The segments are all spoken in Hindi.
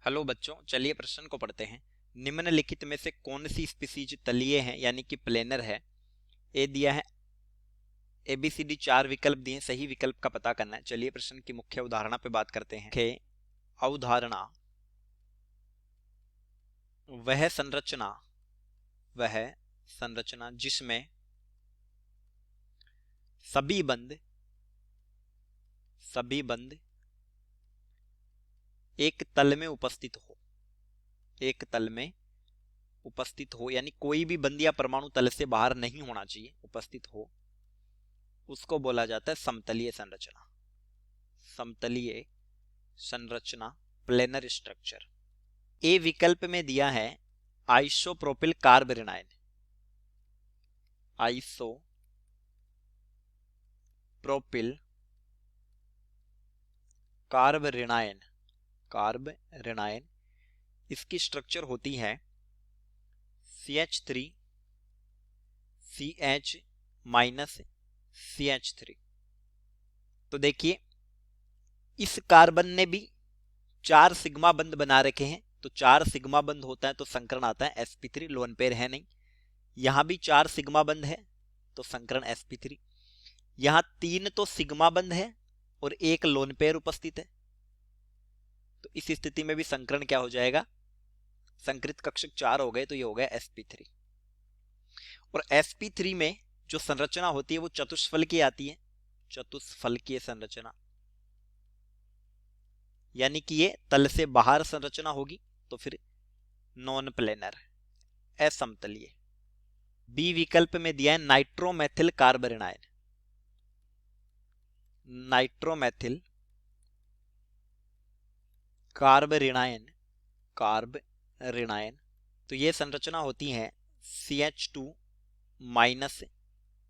हेलो बच्चों, चलिए प्रश्न को पढ़ते हैं। निम्नलिखित में से कौन सी स्पीसीज तलीय है यानी कि प्लेनर है। ए दिया है, ABCD 4 विकल्प दिए, सही विकल्प का पता करना है। चलिए प्रश्न की मुख्य अवधारणा पे बात करते हैं। अवधारणा, वह संरचना जिसमें सभी बंद एक तल में उपस्थित हो, यानी कोई भी बंद या परमाणु तल से बाहर नहीं होना चाहिए, उपस्थित हो, उसको बोला जाता है समतलीय संरचना, प्लेनर स्ट्रक्चर। ए विकल्प में दिया है आइसोप्रोपिल कार्बेनाइन, कार्बेनाइन। इसकी स्ट्रक्चर होती है CH3 CH CH3। तो देखिए, इस कार्बन ने भी 4 सिग्मा बंद बना रखे हैं, तो 4 सिग्मा बंद होता है तो संकरण आता है sp3, लोन पेयर है नहीं। यहां भी 4 सिग्मा बंद है तो संकरण sp3। यहां 3 तो सिग्मा बंद है और 1 लोन पेयर उपस्थित है, तो इस स्थिति में भी संकरण क्या हो जाएगा, संकृत कक्षक 4 हो गए, तो ये हो गया sp3। और sp3 में जो संरचना होती है वो चतुष्फल की आती है, चतुष्फलकीय संरचना, यानी कि ये तल से बाहर संरचना होगी, तो फिर नॉन प्लेनर, असमतलीय। बी विकल्प में दिया है नाइट्रोमेथिल कार्बेनाइन। तो ये संरचना होती है CH2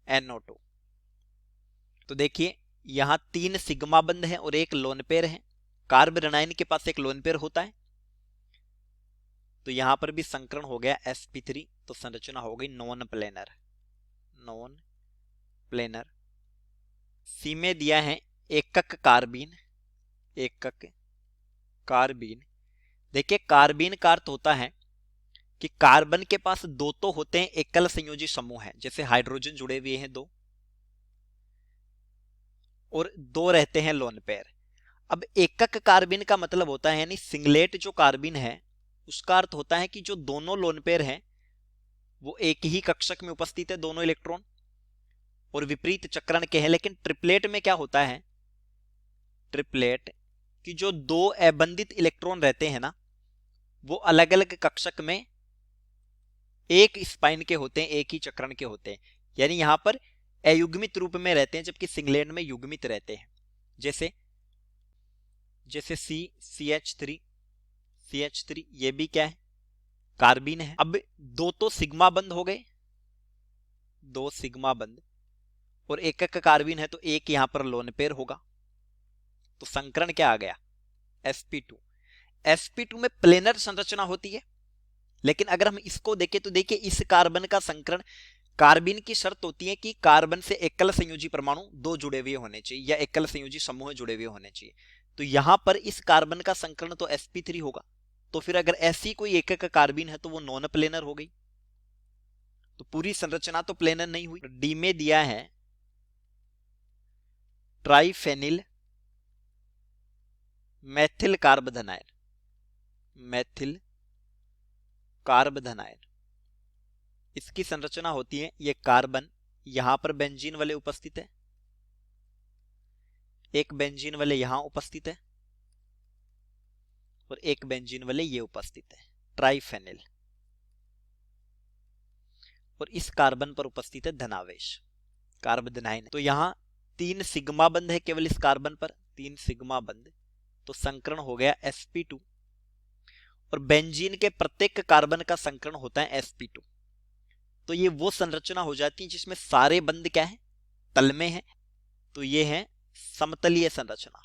NO2। तो देखिए, यहां 3 सिग्मा बंद है और 1 लोन पेयर है। कार्बेनाइन के पास 1 लोन पेयर होता है, तो यहां पर भी संकरण हो गया sp3, तो संरचना हो गई नॉन प्लेनर। सी में दिया है एकक कार्बीन। देखिए, कार्बीन का अर्थ होता है कि कार्बन के पास 2 तो होते हैं एकल संयोजी समूह है, जैसे हाइड्रोजन जुड़े हुए हैं 2, और 2 रहते हैं लोन पेयर। अब एकक कार्बीन का मतलब होता है, यानी सिंगलेट जो कार्बीन है उसका अर्थ होता है कि जो दोनों लोन पेयर हैं वो एक ही कक्षक में उपस्थित है, दोनों इलेक्ट्रॉन, और विपरीत चक्रण के हैं। लेकिन ट्रिपलेट में क्या होता है, ट्रिपलेट कि जो 2 अबंधित इलेक्ट्रॉन रहते हैं ना, वो अलग अलग कक्षक में एक स्पाइन के होते हैं, एक ही चक्रण के होते हैं, यानी यहां पर अयुग्मित रूप में रहते हैं, जबकि सिंगलेट में युग्मित रहते हैं। जैसे CH3 ये भी क्या है, कार्बीन है। अब 2 तो सिग्मा बंद हो गए, 2 सिग्मा बंद, और एकक कार्बीन है तो एक यहां पर लोन पेयर होगा, तो संकरण क्या आ गया, sp2 में प्लेनर संरचना होती है। लेकिन अगर हम इसको देखें तो देखिए, इस कार्बन का संकरण, कार्बीन की शर्त होती है कि कार्बन से एकल संयोजी परमाणु 2 जुड़े हुए होने चाहिए या एकल संयोजी समूह जुड़े हुए होने चाहिए। तो यहां पर इस कार्बन का संकरण तो sp3 होगा, तो फिर अगर ऐसी कोई एकक कार्बीन है तो वो नॉन प्लेनर हो गई, तो पूरी संरचना तो प्लेनर नहीं हुई। डी में दिया है ट्राइफेनिल मेथिल कार्बोनाइल। इसकी संरचना होती है, ये कार्बन यहां पर बेंजीन वाले उपस्थित है, एक बेंजीन वाले यहां उपस्थित है, और एक बेंजीन वाले ये उपस्थित है, ट्राइफेनिल। और इस कार्बन पर उपस्थित है धनावेश, कार्बोनाइन। तो यहां 3 सिग्मा बंद है केवल इस कार्बन पर, 3 सिग्मा बंद, तो संकरण हो गया sp2। और बेंजीन के प्रत्येक कार्बन का संकरण होता है sp2। तो ये वो संरचना हो जाती है जिसमें सारे बंद क्या है, तल में है, तो ये है समतलीय संरचना।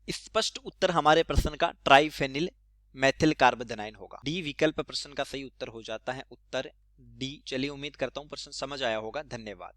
स्पष्ट उत्तर हमारे प्रश्न का ट्राइफेनिल मेथिल कार्बोनाइन होगा। डी विकल्प प्रश्न का सही उत्तर हो जाता है, उत्तर डी। चलिए, उम्मीद करता हूं प्रश्न समझ आया होगा। धन्यवाद।